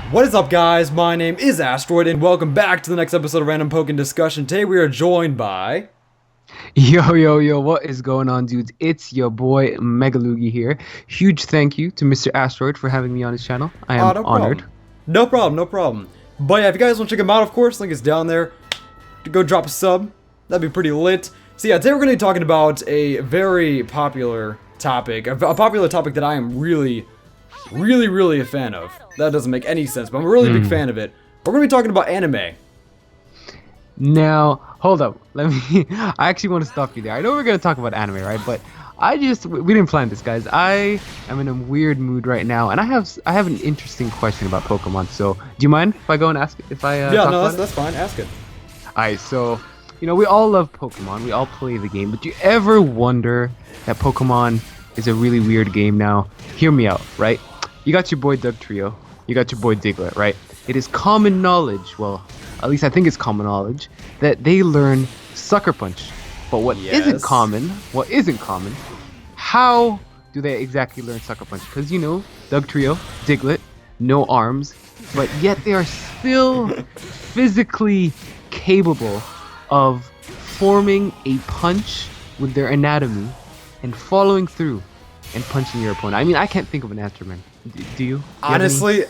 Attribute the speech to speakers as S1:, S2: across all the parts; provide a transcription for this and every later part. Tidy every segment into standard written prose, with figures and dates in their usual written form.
S1: What is up, guys? My name is Asteroid, and welcome back to the next episode of Random Pokken Discussion. Today we are joined by...
S2: Yo, what is going on, dudes? It's your boy, MegaLugia here. Huge thank you to Mr. Asteroid for having me on his channel. I am honored.
S1: No problem. But yeah, if you guys want to check him out, of course, link is down there. Go drop a sub. That'd be pretty lit. So yeah, today we're going to be talking about a very popular topic. A popular topic that I am really a fan of. That doesn't make any sense, but I'm a really big fan of it. We're going to be talking about anime.
S2: Now, hold up. I actually want to stop you there. I know we're going to talk about anime, right? But we didn't plan this, guys. I am in a weird mood right now, and I have an interesting question about Pokemon. So, do you mind if I go and ask if I
S1: Yeah, no, that's fine. Ask it.
S2: Alright, so, we all love Pokemon. We all play the game. But do you ever wonder that Pokemon is a really weird game now? Hear me out, right? You got your boy Doug Trio. You got your boy Diglett, right? It is common knowledge, well, at least I think it's common knowledge, that they learn Sucker Punch. But what isn't common, how do they exactly learn Sucker Punch? Because, Doug Trio, Diglett, no arms, but yet they are still physically capable of forming a punch with their anatomy and following through and punching your opponent. I mean, I can't think of an answer, man. Do you?
S1: Honestly,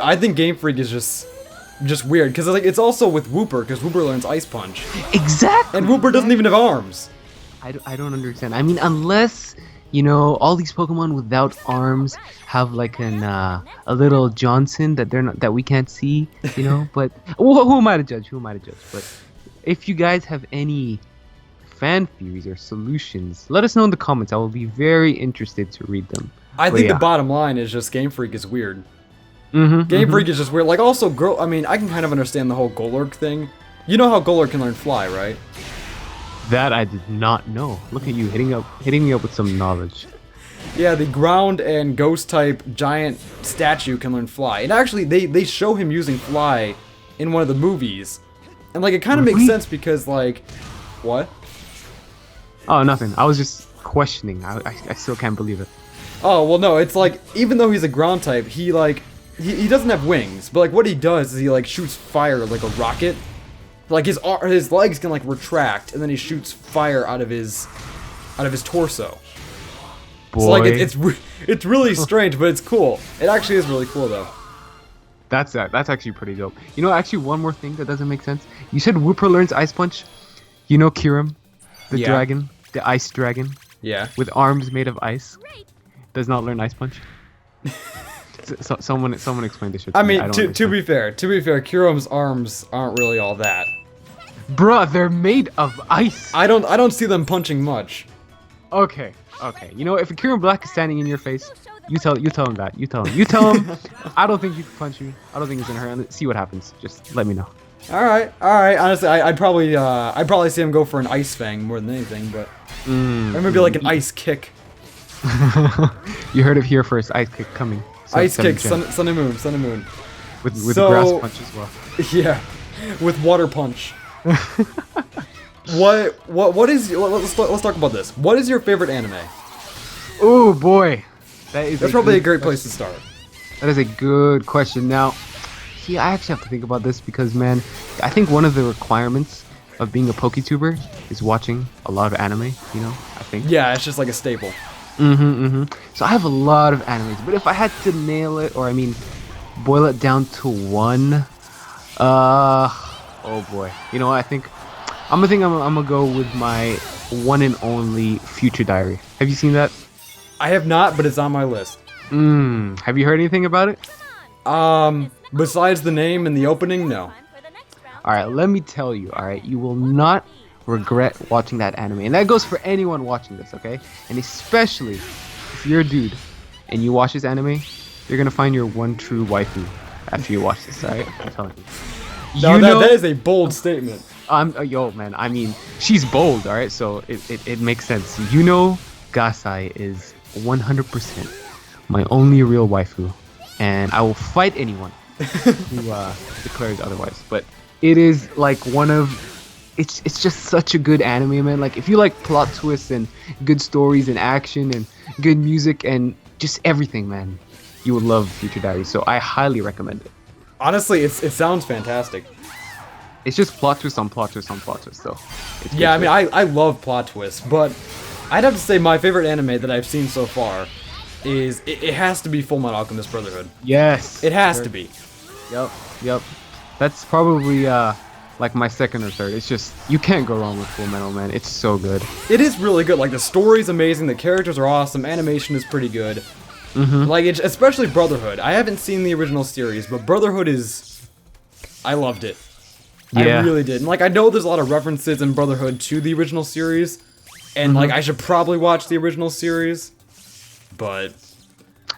S1: I think Game Freak is just weird because it's also with Wooper, because Wooper learns Ice Punch.
S2: Exactly.
S1: And Wooper doesn't even have arms.
S2: I don't understand. I mean, unless all these Pokemon without arms have like a little Johnson that we can't see, But who am I to judge? But if you guys have any fan theories or solutions, let us know in the comments. I will be very interested to read them.
S1: I think the bottom line is just Game Freak is weird. Game Freak is just weird. Like, also, I mean, I can kind of understand the whole Golurk thing. You know how Golurk can learn Fly, right?
S2: That I did not know. Look at you hitting me up with some knowledge.
S1: Yeah, the ground and ghost type giant statue can learn Fly. And actually, they show him using Fly in one of the movies. And, like, it kind of makes sense because, like... What?
S2: Oh, nothing. I was just questioning. I still can't believe it.
S1: Oh, well, no, it's like, even though he's a ground type, he doesn't have wings, but, like, what he does is he, like, shoots fire like a rocket. Like, his legs can, like, retract, and then he shoots fire out of his torso.
S2: Boy.
S1: So, like, it's really strange, but it's cool. It actually is really cool, though.
S2: That's actually pretty dope. Actually, one more thing that doesn't make sense. You said Wooper learns Ice Punch. Kyurem, the dragon, the ice dragon.
S1: Yeah.
S2: With arms made of ice. Does not learn Ice Punch. So, someone explain this shit to me.
S1: I mean, to be fair, Kyurem's arms aren't really all that.
S2: Bruh, they're made of ice.
S1: I don't see them punching much.
S2: Okay. If a Kyurem Black is standing in your face, you tell him that. You tell him. I don't think you can punch me. I don't think he's gonna hurt. See what happens. Just let me know.
S1: All right. Honestly, I'd probably see him go for an Ice Fang more than anything, but or maybe like an Ice Kick.
S2: You heard it here first. Ice Kick coming.
S1: Ice Kick, Sun and Moon.
S2: With Grass Punch as well.
S1: Yeah, with Water Punch. What is? Let's talk about this. What is your favorite anime?
S2: Oh boy,
S1: that's probably a great place to start.
S2: That is a good question. Now, see, I actually have to think about this because, man, I think one of the requirements of being a PokeTuber is watching a lot of anime. I think.
S1: Yeah, it's just like a staple.
S2: So I have a lot of animes, but if I had to nail it, or boil it down to one, oh boy, I think I'm gonna go with my one and only Future Diary. Have you seen that?
S1: I have not, but it's on my list.
S2: Have you heard anything about it?
S1: Besides the name and the opening, no.
S2: Alright, let me tell you, you will not regret watching that anime, and that goes for anyone watching this, okay? And especially if you're a dude and you watch this anime, you're gonna find your one true waifu after you watch this. Alright, I'm telling you.
S1: No, that is a bold statement.
S2: Yo, man, I mean, she's bold, alright, so it makes sense. Gasai is 100% my only real waifu, and I will fight anyone who declares otherwise. But it is like it's just such a good anime, man. Like, if you like plot twists and good stories and action and good music and just everything, man, you would love Future Diary. So I highly recommend it.
S1: Honestly, it sounds fantastic.
S2: It's just plot twist on plot twist on plot twist, though. It's
S1: Yeah, I
S2: good
S1: mean,
S2: shit.
S1: I love plot twists, but I'd have to say my favorite anime that I've seen so far is it has to be Full Metal Alchemist Brotherhood.
S2: Yes.
S1: It has to be.
S2: Yep. That's probably like my second or third. It's just you can't go wrong with Full Metal, man. It's so good.
S1: It is really good. Like the story's amazing, the characters are awesome, animation is pretty good. Like especially Brotherhood. I haven't seen the original series, but Brotherhood is I loved it.
S2: Yeah.
S1: I really did. And like I know there's a lot of references in Brotherhood to the original series, and like I should probably watch the original series, but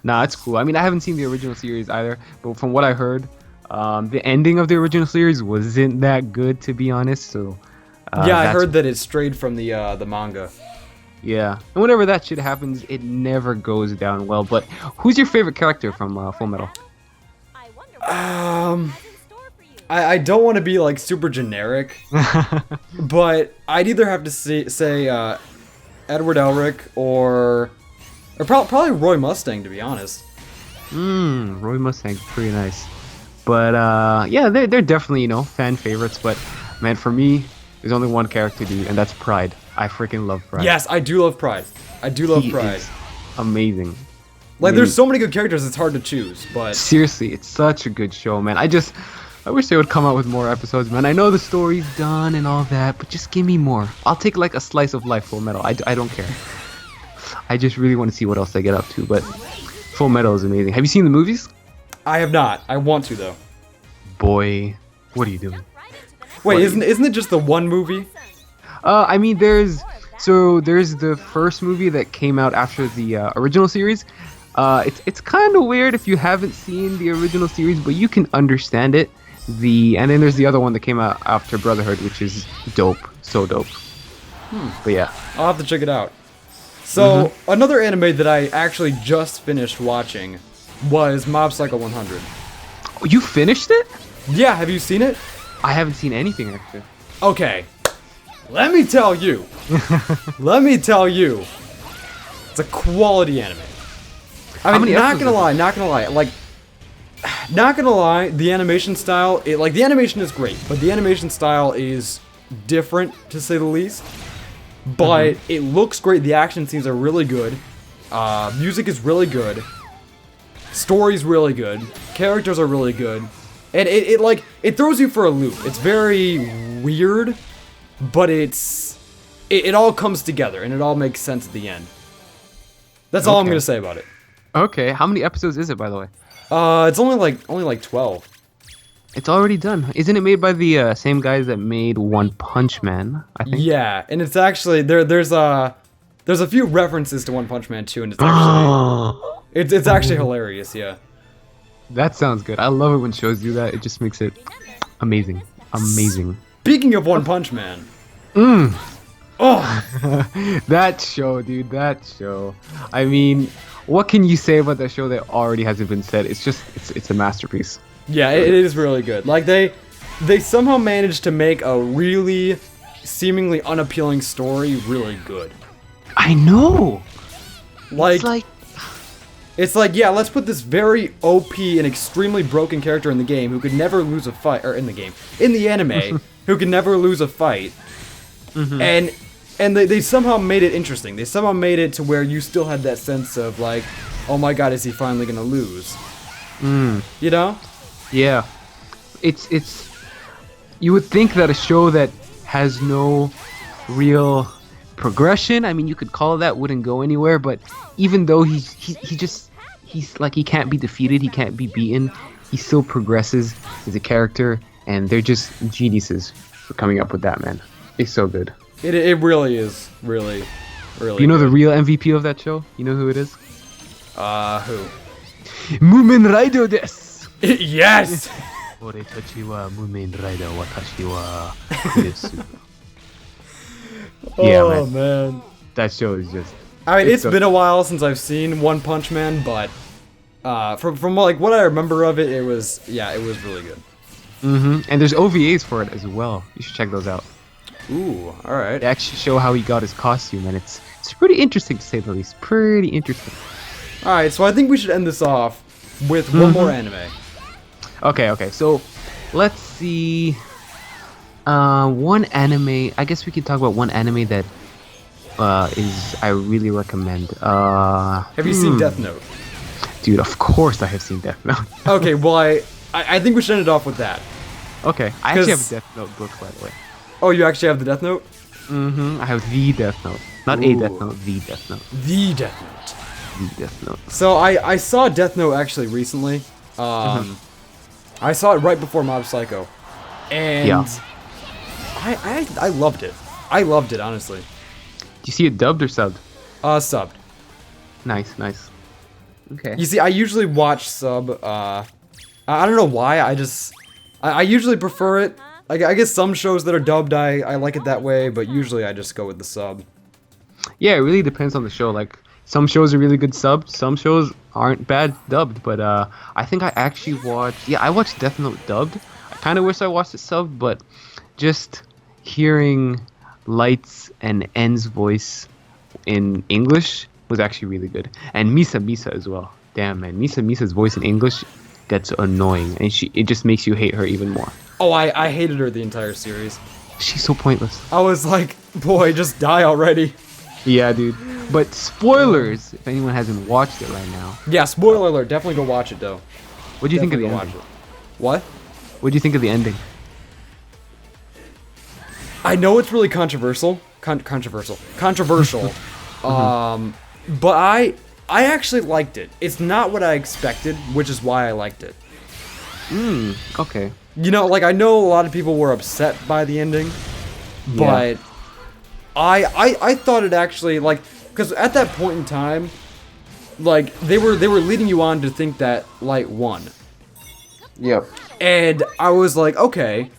S2: Nah, it's cool. I mean, I haven't seen the original series either, but from what I heard, the ending of the original series wasn't that good, to be honest. So
S1: yeah, I heard that it strayed from the manga.
S2: Yeah, and whenever that shit happens, it never goes down well. But who's your favorite character from Full Metal?
S1: I don't want to be like super generic, but I'd either have to say Edward Elric or probably Roy Mustang, to be honest.
S2: Roy Mustang's pretty nice. But yeah, they're definitely, fan favorites. But man, for me, there's only one character, dude, and that's Pride. I freaking love Pride.
S1: Yes, I do love Pride. I do love
S2: He
S1: Pride.
S2: is amazing.
S1: Like, there's so many good characters, it's hard to choose, but
S2: Seriously, it's such a good show, man. I wish they would come out with more episodes, man. I know the story's done and all that, but just give me more. I'll take like a slice of life Full Metal. I don't care. I just really want to see what else they get up to, but Full Metal is amazing. Have you seen the movies?
S1: I have not. I want to, though.
S2: Boy, what are you doing?
S1: Wait, isn't it just the one movie?
S2: I mean, there's the first movie that came out after the original series. It's kind of weird if you haven't seen the original series, but you can understand it. And then there's the other one that came out after Brotherhood, which is dope, so dope. But yeah,
S1: I'll have to check it out. So, another anime that I actually just finished watching was Mob Psycho 100.
S2: oh, you finished it?
S1: Yeah, have you seen it?
S2: I haven't seen anything actually.
S1: Okay. Let me tell you. It's a quality anime. I mean, not gonna lie. Like, not gonna lie, the animation style, the animation is great, but the animation style is different, to say the least. But it looks great, the action scenes are really good, music is really good, story's really good, characters are really good, and it throws you for a loop. It's very weird, but it all comes together, and it all makes sense at the end. That's all I'm gonna say about it.
S2: Okay, how many episodes is it, by the way?
S1: It's only like 12.
S2: It's already done. Isn't it made by the same guys that made One Punch Man? I think.
S1: Yeah, and it's actually there's a few references to One Punch Man too, and it's actually it's actually hilarious. Yeah.
S2: That sounds good. I love it when shows do that. It just makes it amazing. Amazing.
S1: Speaking of One Punch Man. Oh,
S2: That show, dude. That show. I mean, what can you say about that show that already hasn't been said? It's a masterpiece.
S1: yeah, it is really good. Like they somehow managed to make a really seemingly unappealing story really good.
S2: I know.
S1: It's like, yeah, let's put this very OP and extremely broken character in the game who could never lose a fight, or in the anime, who could never lose a fight, and they somehow made it interesting. They somehow made it to where you still had that sense of like, oh my god, is he finally gonna lose? You know?
S2: Yeah. It's. You would think that a show that has no real progression, I mean, you could call it that, wouldn't go anywhere. But even though he's like, he can't be defeated, he can't be beaten, he still progresses as a character, and they're just geniuses for coming up with that, man. It's so good.
S1: It really is really
S2: You know
S1: good.
S2: the real MVP of that show? You know who it is?
S1: Who?
S2: Mumen Raido desu.
S1: Yes.
S2: Oretachi wa Mumen Raido watashi wa desu.
S1: Oh
S2: Yeah,
S1: man.
S2: That show is just.
S1: I mean, it's
S2: so-
S1: been a while since I've seen One Punch Man, but from like what I remember of it, it was really good.
S2: And there's OVAs for it as well. You should check those out.
S1: Ooh, all right.
S2: They actually show how he got his costume, and it's pretty interesting to say the least. Pretty interesting.
S1: All right, so I think we should end this off with one more anime.
S2: Okay. So, let's see. One anime. I guess we could talk about one anime that I really recommend.
S1: Have you seen Death Note?
S2: Dude, of course I have seen Death Note.
S1: Okay, well I think we should end it off with that.
S2: Okay, I actually have a Death Note book, by the way.
S1: Oh, you actually have the Death Note?
S2: Mm-hmm. I have the Death Note, not a Death Note, the Death Note.
S1: The Death Note.
S2: The Death Note.
S1: So I saw Death Note actually recently. I saw it right before Mob Psycho, and
S2: Yeah.
S1: I loved it. I loved it, honestly.
S2: Do you see it dubbed or subbed?
S1: Subbed.
S2: Nice. Okay.
S1: You see, I usually watch sub. I don't know why. I usually prefer it. I guess some shows that are dubbed, I like it that way, but usually I just go with the sub.
S2: Yeah, it really depends on the show. Like, some shows are really good subbed, some shows aren't bad dubbed. But I think I actually watched. Yeah, I watched Death Note dubbed. I kind of wish I watched it subbed, but just hearing Light's and N's voice in English was actually really good, and Misa as well. Damn, man, Misa's voice in English gets annoying, and it just makes you hate her even more.
S1: Oh, I hated her the entire series.
S2: She's so pointless.
S1: I was like, boy, just die already.
S2: Yeah, dude. But spoilers, if anyone hasn't watched it right now.
S1: Yeah, spoiler alert. Definitely go watch it, though.
S2: What do you think of the
S1: Definitely
S2: ending?
S1: go watch it. What?
S2: What do you think of the ending?
S1: I know it's really controversial. Controversial. But I actually liked it. It's not what I expected, which is why I liked it.
S2: Okay.
S1: You know, like, I know a lot of people were upset by the ending, but I thought it actually, like, because at that point in time, like, they were leading you on to think that Light won.
S2: Yep.
S1: And I was like, okay,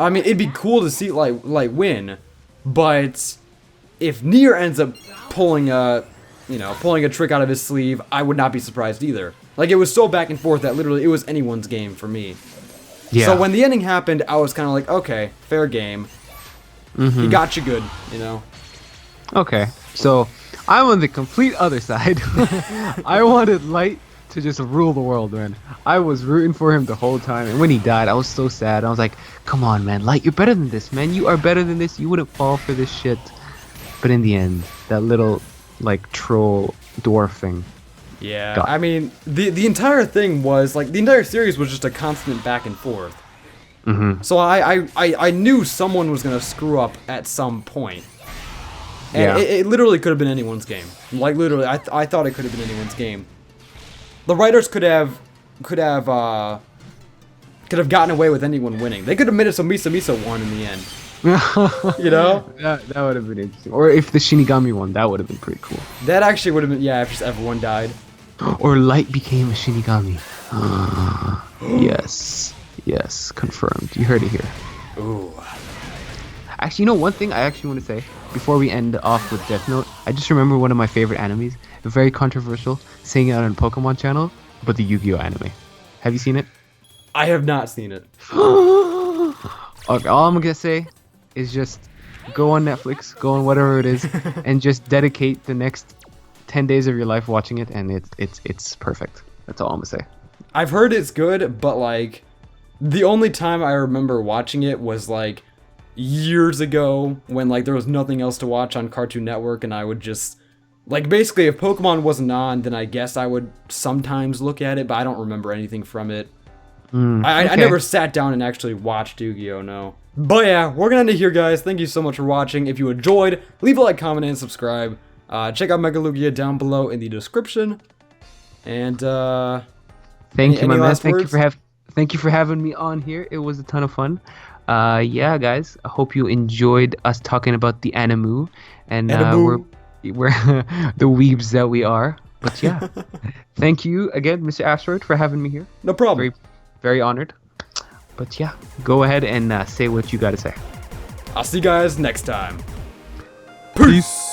S1: I mean, it'd be cool to see Light win, but if Nier ends up pulling a trick out of his sleeve, I would not be surprised either. Like, it was so back and forth that literally it was anyone's game for me.
S2: Yeah.
S1: So when the ending happened, I was kind of like, okay, fair game. He got you good, you know?
S2: Okay. So, I'm on the complete other side. I wanted Light to just rule the world, man. I was rooting for him the whole time, and when he died, I was so sad. I was like, come on, man, Light, you're better than this, man. You are better than this. You wouldn't fall for this shit. But in the end, that little, like, troll dwarf thing.
S1: Yeah, I mean, the entire thing was, like, the entire series was just a constant back and forth. So I knew someone was going to screw up at some point. And it literally could have been anyone's game. Like, literally, I thought it could have been anyone's game. The writers could have gotten away with anyone winning. They could have made it so Misa won in the end. You know?
S2: That would have been interesting. Or if the Shinigami won, that would have been pretty cool.
S1: That actually would have been, yeah, if just everyone died.
S2: Or Light became a Shinigami. Yes, confirmed. You heard it here.
S1: Ooh.
S2: Actually, you know one thing I actually want to say before we end off with Death Note? I just remember one of my favorite animes, very controversial, saying it on Pokemon channel, but the Yu-Gi-Oh anime. Have you seen it?
S1: I have not seen it.
S2: Okay, all I'm gonna say is just go on Netflix, go on whatever it is, and just dedicate the next 10 days of your life watching it, and it's perfect. That's all I'm gonna say.
S1: I've heard it's good, but, like, the only time I remember watching it was, like, years ago when, like, there was nothing else to watch on Cartoon Network, and I would just, like, basically if Pokemon wasn't on, then I guess I would sometimes look at it, but I don't remember anything from it. I never sat down and actually watched Yu-Gi-Oh, no. But yeah, we're gonna end it here, guys. Thank you so much for watching. If you enjoyed, leave a like, comment, and subscribe. Check out MegaLugia down below in the description. And
S2: thank you, my man.
S1: last words?
S2: Thank you for having me on here. It was a ton of fun. Yeah, guys. I hope you enjoyed us talking about the anime, and we're the weebs that we are. But yeah, thank you again, Mr. Asteroid, for having me here.
S1: No problem.
S2: Very, very honored. But yeah, go ahead and say what you gotta say.
S1: I'll see you guys next time. Peace.